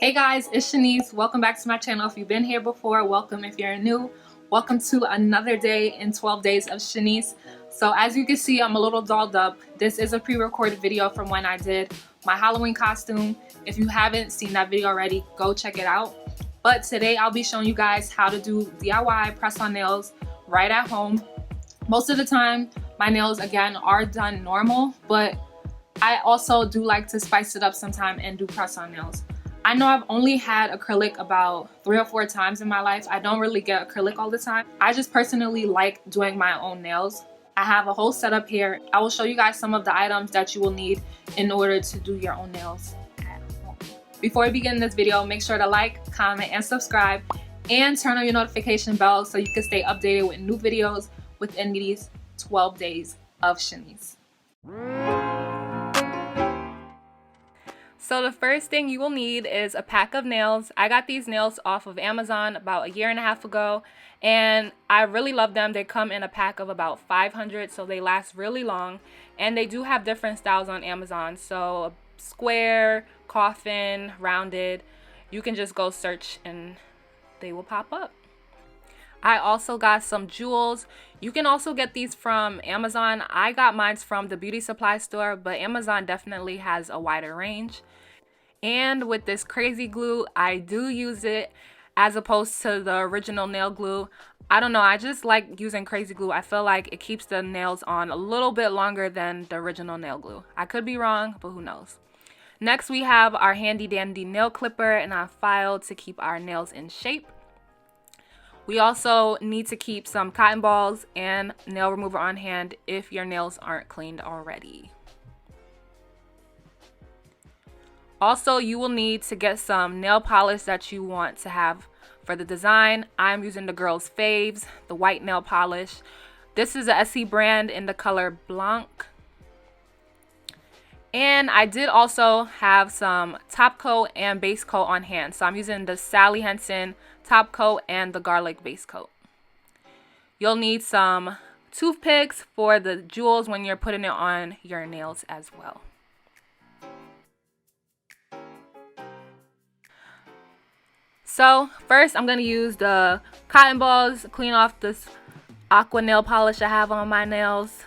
Hey guys, it's Shanice. Welcome back to my channel. If you've been here before, welcome. If you're new, welcome to another day in 12 days of Shanice. So as you can see, I'm a little dolled up. This is a pre-recorded video from when I did my Halloween costume. If you haven't seen that video already, go check it out. But today I'll be showing you guys how to do DIY press-on nails right at home. Most of the time, my nails, again, are done normal, but I also do like to spice it up sometime and do press-on nails. I know I've only had acrylic about 3 or 4 times in my life. I don't really get acrylic all the time. I just personally like doing my own nails. I have a whole setup here. I will show you guys some of the items that you will need in order to do your own nails at home. Before we begin this video, make sure to like, comment, and subscribe, and turn on your notification bell so you can stay updated with new videos within these 12 days of Shanice. So the first thing you will need is a pack of nails. I got these nails off of Amazon about 1.5 years ago, and I really love them. They come in a pack of about 500, so they last really long, and they do have different styles on Amazon. So square, coffin, rounded. You can just go search and they will pop up. I also got some jewels. You can also get these from Amazon. I got mine from the beauty supply store, but Amazon definitely has a wider range. And with this crazy glue, I do use it as opposed to the original nail glue. I don't know, I just like using crazy glue. I feel like it keeps the nails on a little bit longer than the original nail glue. I could be wrong, but who knows. Next, we have our handy dandy nail clipper and our file to keep our nails in shape. We also need to keep some cotton balls and nail remover on hand if your nails aren't cleaned already. Also, you will need to get some nail polish that you want to have for the design. I'm using the Girls Faves, the white nail polish. This is a SE brand in the color Blanc. And I did also have some top coat and base coat on hand. So I'm using the Sally Hansen top coat and the garlic base coat. You'll need some toothpicks for the jewels when you're putting it on your nails as well. So first I'm going to use the cotton balls, clean off this aqua nail polish I have on my nails.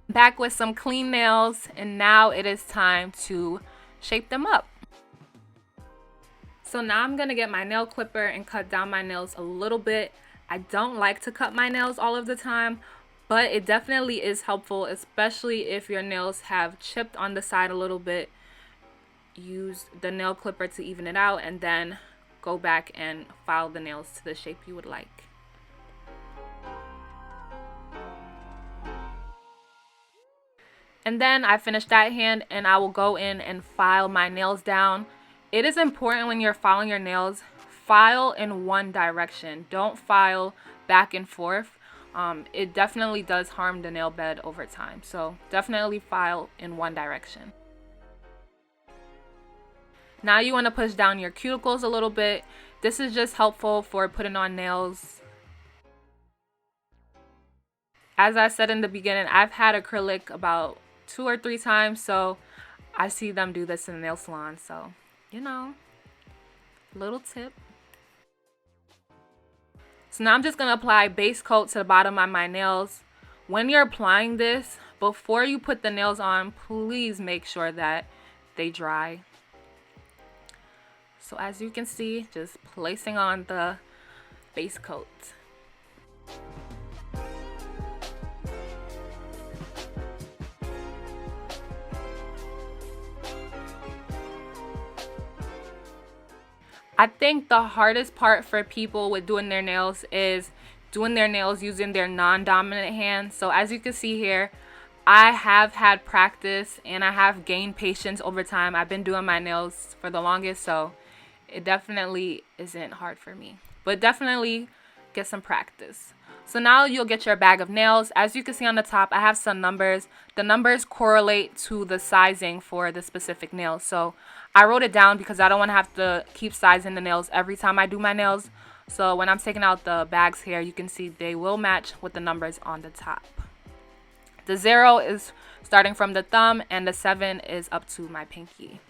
Back with some clean nails, and now it is time to shape them up. So now I'm gonna get my nail clipper and cut down my nails a little bit. I don't like to cut my nails all of the time, but it definitely is helpful, especially if your nails have chipped on the side a little bit. Use the nail clipper to even it out and then go back and file the nails to the shape you would like. And then I finished that hand, and I will go in and file my nails down. It is important when you're filing your nails, file in one direction. Don't file back and forth. It definitely does harm the nail bed over time. So definitely file in one direction. Now you want to push down your cuticles a little bit. This is just helpful for putting on nails. As I said in the beginning, I've had acrylic about 2 or 3 times, so I see them do this in the nail salon. So, you know, little tip. So now I'm just going to apply base coat to the bottom of my nails. When you're applying this, before you put the nails on, please make sure that they dry. So as you can see, just placing on the base coat. I think the hardest part for people with doing their nails is doing their nails using their non-dominant hand. So as you can see here, I have had practice and I have gained patience over time. I've been doing my nails for the longest, so it definitely isn't hard for me. But definitely get some practice. So now you'll get your bag of nails. As you can see on the top, I have some numbers. The numbers correlate to the sizing for the specific nails. So I wrote it down because I don't want to have to keep sizing the nails every time I do my nails. So when I'm taking out the bags here, you can see they will match with the numbers on the top. The 0 is starting from the thumb, and the 7 is up to my pinky.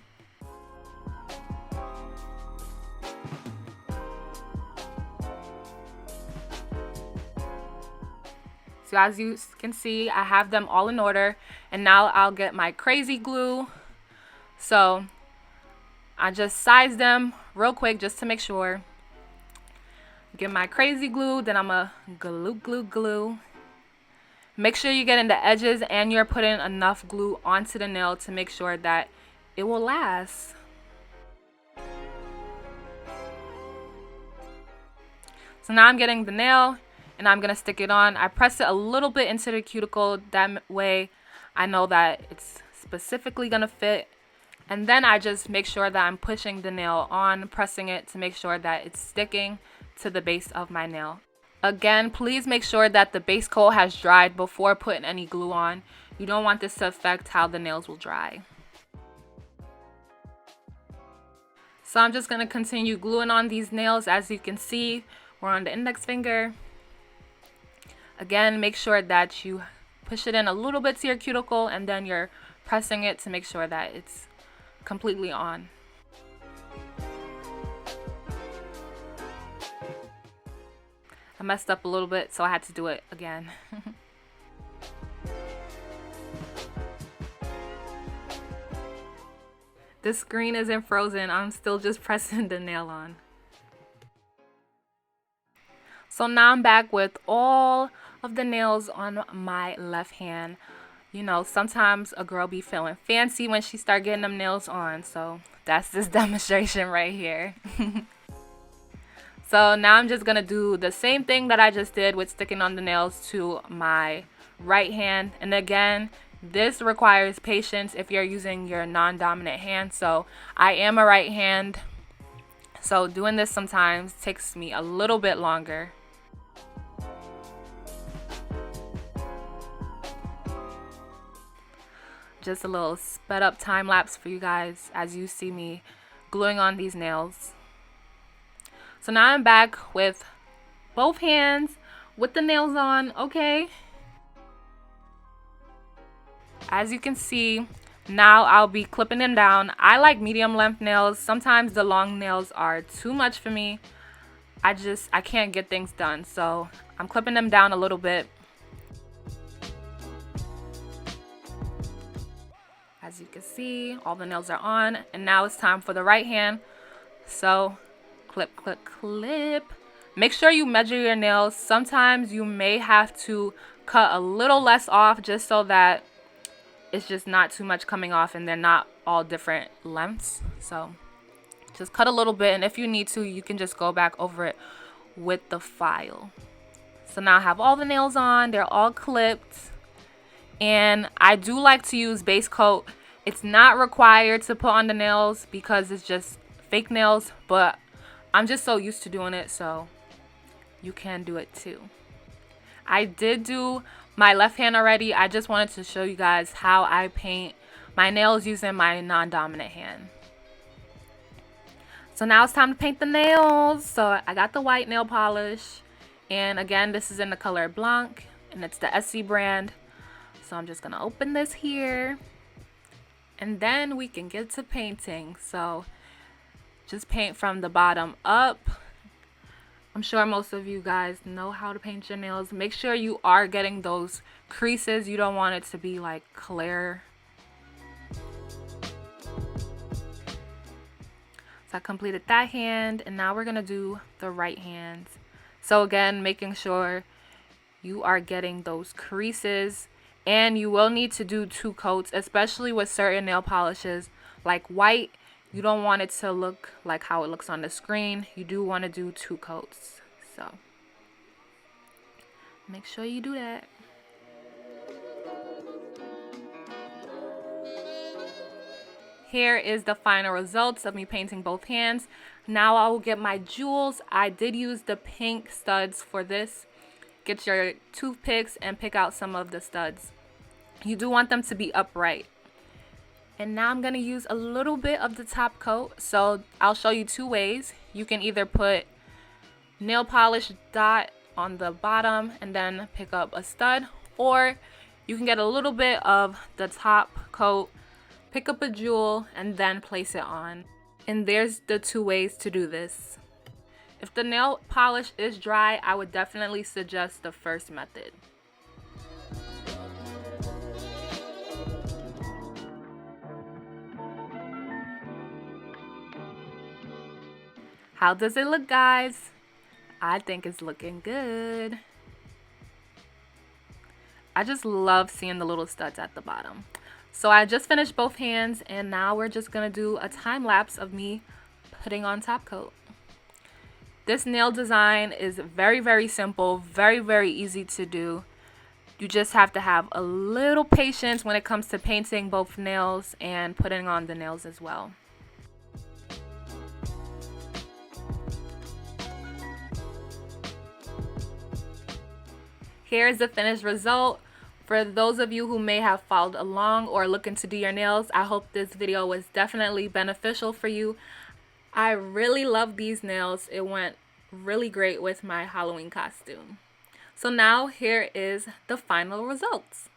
So as you can see, I have them all in order, and now I'll get my crazy glue. So I just size them real quick just to make sure. Get my crazy glue, then I'm gonna glue. Make sure you get in the edges and you're putting enough glue onto the nail to make sure that it will last. So now I'm getting the nail and I'm gonna stick it on. I press it a little bit into the cuticle, that way I know that it's specifically gonna fit. And then I just make sure that I'm pushing the nail on, pressing it to make sure that it's sticking to the base of my nail. Again, please make sure that the base coat has dried before putting any glue on. You don't want this to affect how the nails will dry. So I'm just going to continue gluing on these nails. As you can see, we're on the index finger. Again, make sure that you push it in a little bit to your cuticle and then you're pressing it to make sure that it's completely on. I messed up a little bit, so I had to do it again. The screen isn't frozen. I'm still just pressing the nail on. So now I'm back with all of the nails on my left hand. You know, sometimes a girl be feeling fancy when she start getting them nails on. So that's this demonstration right here. So now I'm just going to do the same thing that I just did with sticking on the nails to my right hand. And again, this requires patience if you're using your non-dominant hand. So I am a right hand, so doing this sometimes takes me a little bit longer. Just a little sped up time lapse for you guys as you see me gluing on these nails. So now I'm back with both hands with the nails on, okay? As you can see, now I'll be clipping them down. I like medium length nails. Sometimes the long nails are too much for me. I can't get things done. So I'm clipping them down a little bit. As you can see, all the nails are on. And now it's time for the right hand. So clip, clip, clip. Make sure you measure your nails. Sometimes you may have to cut a little less off just so that it's just not too much coming off and they're not all different lengths. So just cut a little bit, and if you need to, you can just go back over it with the file. So now I have all the nails on. They're all clipped. And I do like to use base coat. It's not required to put on the nails because it's just fake nails, but I'm just so used to doing it, so you can do it too. I did do my left hand already. I just wanted to show you guys how I paint my nails using my non-dominant hand. So now it's time to paint the nails. So I got the white nail polish, and again, this is in the color Blanc, and it's the SC brand. So I'm just gonna open this here, and then we can get to painting. So just paint from the bottom up. I'm sure most of you guys know how to paint your nails. Make sure you are getting those creases. You don't want it to be like clear. So I completed that hand, and now we're gonna do the right hand. So again, making sure you are getting those creases, and you will need to do 2 coats, especially with certain nail polishes like white. You don't want it to look like how it looks on the screen. You do want to do 2 coats. So make sure you do that. Here is the final results of me painting both hands. Now I will get my jewels. I did use the pink studs for this. Get your toothpicks and pick out some of the studs. You do want them to be upright. And now I'm going to use a little bit of the top coat. So I'll show you 2 ways. You can either put nail polish dot on the bottom and then pick up a stud, or You can get a little bit of the top coat, pick up a jewel, and then place it on. And there's the 2 ways to do this. If the nail polish is dry, I would definitely suggest the first method. How does it look, guys? I think it's looking good. I just love seeing the little studs at the bottom. So I just finished both hands, and now we're just gonna do a time lapse of me putting on top coat. This nail design is very, very simple, very, very easy to do. You just have to have a little patience when it comes to painting both nails and putting on the nails as well. Here is the finished result. For those of you who may have followed along or looking to do your nails, I hope this video was definitely beneficial for you. I really love these nails. It went really great with my Halloween costume. So now here is the final results.